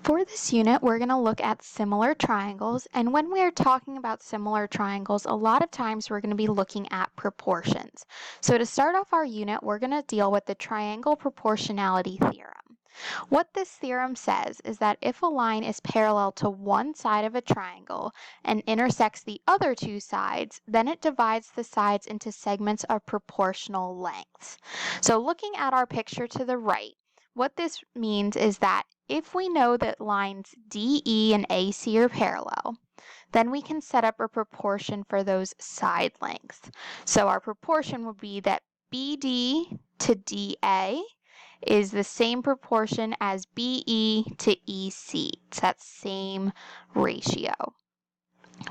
For this unit, we're going to look at similar triangles, and when we're talking about similar triangles, a lot of times we're going to be looking at proportions. So to start off our unit, we're going to deal with the triangle proportionality theorem. What this theorem says is that if a line is parallel to one side of a triangle and intersects the other two sides, then it divides the sides into segments of proportional lengths. So looking at our picture to the right, what this means is that if we know that lines DE and AC are parallel, then we can set up a proportion for those side lengths. So our proportion would be that BD to DA is the same proportion as BE to EC. It's that same ratio.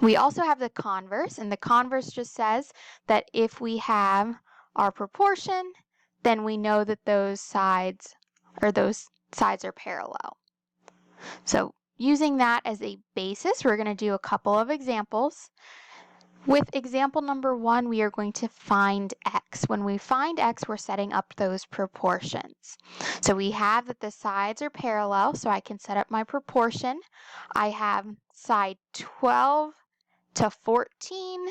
We also have the converse, and the converse just says that if we have our proportion, then we know that those sides are parallel. So using that as a basis, we're going to do a couple of examples. With example number 1, we are going to find x. When we find x, we're setting up those proportions. So we have that the sides are parallel, so I can set up my proportion. I have side 12 to 14,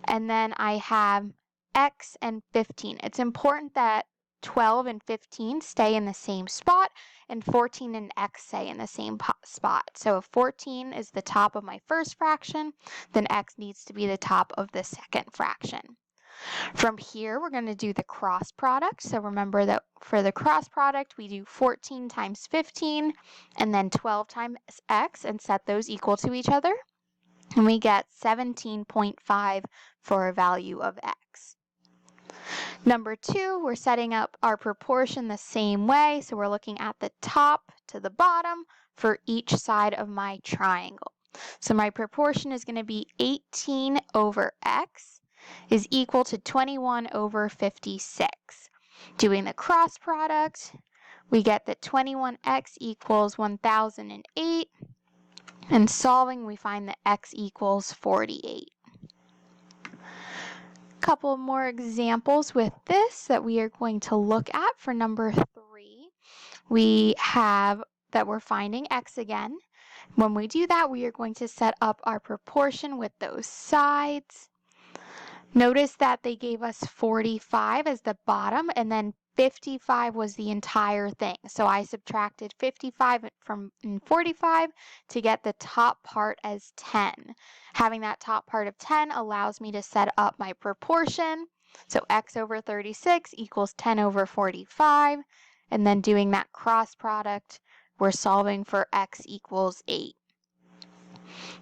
and then I have x and 15. It's important that 12 and 15 stay in the same spot, and 14 and x stay in the same spot. So if 14 is the top of my first fraction, then x needs to be the top of the second fraction. From here, we're going to do the cross product. So remember that for the cross product, we do 14 times 15, and then 12 times x, and set those equal to each other. And we get 17.5 for a value of x. Number 2, we're setting up our proportion the same way, so we're looking at the top to the bottom for each side of my triangle. So my proportion is going to be 18 over x is equal to 21 over 56. Doing the cross product, we get that 21x equals 1008, and solving, we find that x equals 48. Couple more examples with this that we are going to look at. For number 3, we have that we're finding x again. When we do that, we are going to set up our proportion with those sides. Notice that they gave us 45 as the bottom, and then 55 was the entire thing. So I subtracted 55 from 45 to get the top part as 10. Having that top part of 10 allows me to set up my proportion. So x over 36 equals 10 over 45. And then doing that cross product, we're solving for x equals 8.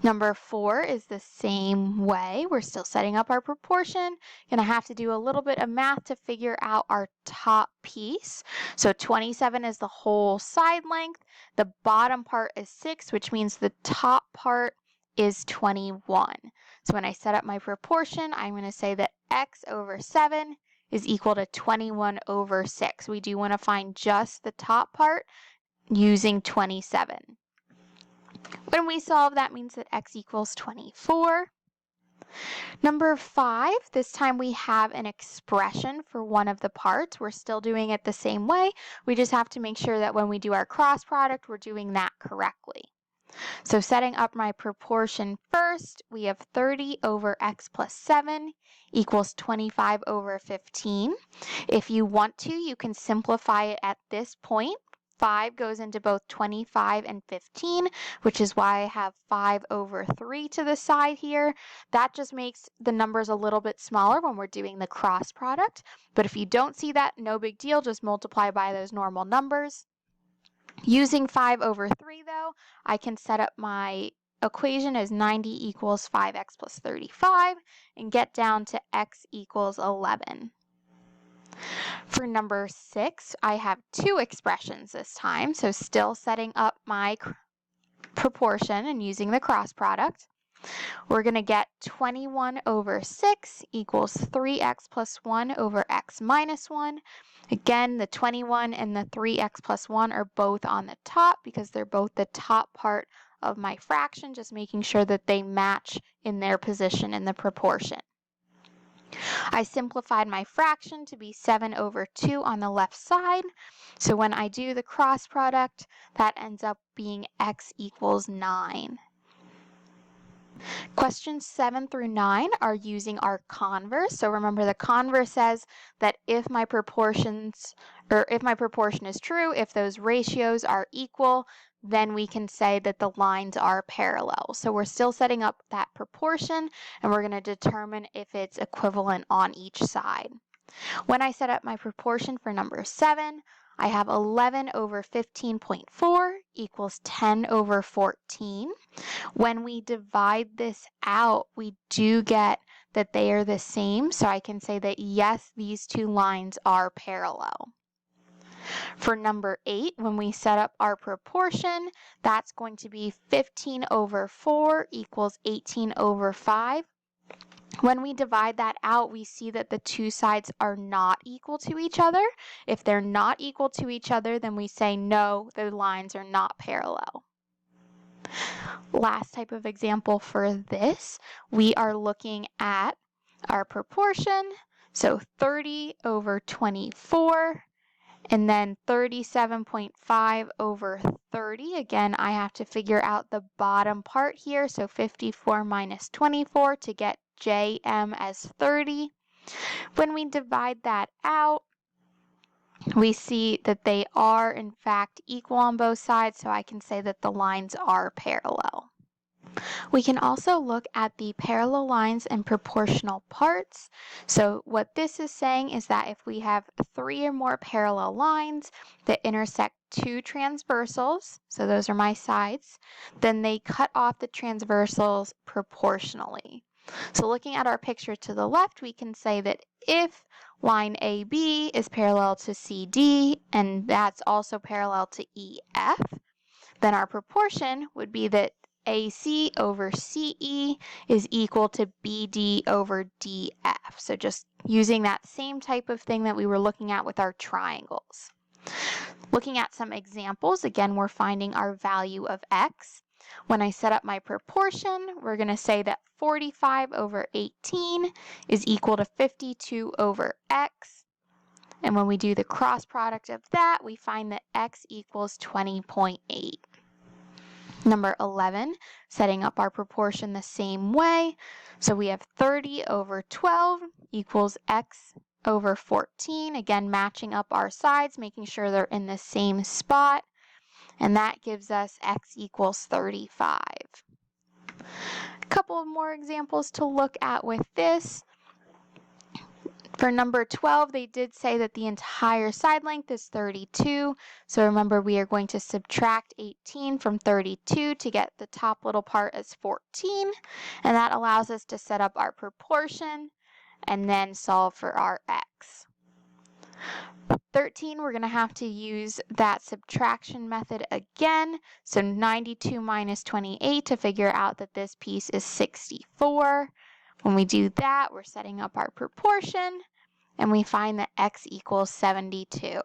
Number 4 is the same way. We're still setting up our proportion. Gonna have to do a little bit of math to figure out our top piece. So 27 is the whole side length. The bottom part is 6, which means the top part is 21. So when I set up my proportion, I'm going to say that x over 7 is equal to 21 over 6. We do want to find just the top part using 27. When we solve, that means that x equals 24. Number 5, this time we have an expression for one of the parts. We're still doing it the same way. We just have to make sure that when we do our cross product, we're doing that correctly. So setting up my proportion first, we have 30 over x plus 7 equals 25 over 15. If you want to, you can simplify it at this point. 5 goes into both 25 and 15, which is why I have 5 over 3 to the side here. That just makes the numbers a little bit smaller when we're doing the cross product. But if you don't see that, no big deal, just multiply by those normal numbers. Using 5 over 3, though, I can set up my equation as 90 equals 5x plus 35 and get down to x equals 11. For number 6, I have 2 expressions this time, so still setting up my proportion and using the cross product. We're going to get 21 over 6 equals 3x plus 1 over x minus 1. Again, the 21 and the 3x plus 1 are both on the top because they're both the top part of my fraction, just making sure that they match in their position in the proportion. I simplified my fraction to be 7 over 2 on the left side. So when I do the cross product, that ends up being x equals 9. Questions 7 through 9 are using our converse. So remember, the converse says that if my proportion is true, if those ratios are equal, then we can say that the lines are parallel. So we're still setting up that proportion, and we're going to determine if it's equivalent on each side. When I set up my proportion for number 7, I have 11 over 15.4 equals 10 over 14. When we divide this out, we do get that they are the same, so I can say that yes, these two lines are parallel. For number 8, when we set up our proportion, that's going to be 15 over 4 equals 18 over 5. When we divide that out, we see that the two sides are not equal to each other. If they're not equal to each other, then we say no, the lines are not parallel. Last type of example for this, we are looking at our proportion. So 30 over 24, and then 37.5 over 30. Again, I have to figure out the bottom part here. So 54 minus 24 to get JM as 30. When we divide that out, we see that they are in fact equal on both sides, so I can say that the lines are parallel. We can also look at the parallel lines and proportional parts. So what this is saying is that if we have 3 or more parallel lines that intersect 2 transversals, so those are my sides, then they cut off the transversals proportionally. So looking at our picture to the left, we can say that if line AB is parallel to CD, and that's also parallel to EF, then our proportion would be that AC over CE is equal to BD over DF. So just using that same type of thing that we were looking at with our triangles. Looking at some examples, again, we're finding our value of x. When I set up my proportion, we're going to say that 45 over 18 is equal to 52 over x. And when we do the cross product of that, we find that x equals 20.8. Number 11, setting up our proportion the same way. So we have 30 over 12 equals x over 14. Again, matching up our sides, making sure they're in the same spot. And that gives us x equals 35. A couple of more examples to look at with this. For number 12, they did say that the entire side length is 32. So remember, we are going to subtract 18 from 32 to get the top little part as 14. And that allows us to set up our proportion and then solve for our x. 13, we're going to have to use that subtraction method again. So 92 minus 28 to figure out that this piece is 64. When we do that, we're setting up our proportion, and we find that x equals 72.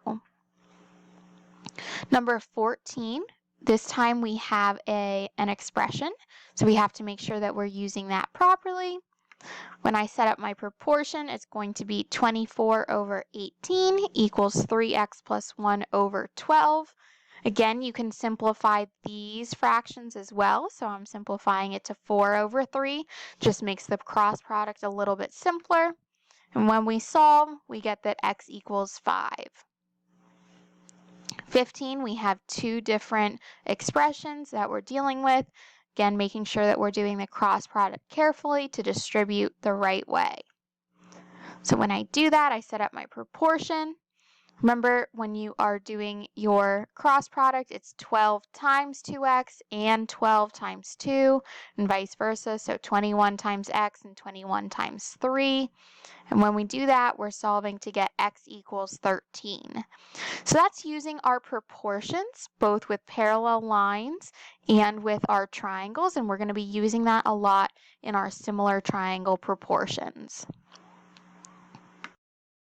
Number 14, this time we have an expression, so we have to make sure that we're using that properly. When I set up my proportion, it's going to be 24 over 18 equals 3x plus 1 over 12. Again, you can simplify these fractions as well, so I'm simplifying it to 4 over 3. Just makes the cross product a little bit simpler. And when we solve, we get that x equals 5. 15, we have two different expressions that we're dealing with. Again, making sure that we're doing the cross product carefully to distribute the right way. So when I do that, I set up my proportion. Remember, when you are doing your cross product, it's 12 times 2x and 12 times 2, and vice versa. So 21 times x and 21 times 3. And when we do that, we're solving to get x equals 13. So that's using our proportions, both with parallel lines and with our triangles, and we're going to be using that a lot in our similar triangle proportions.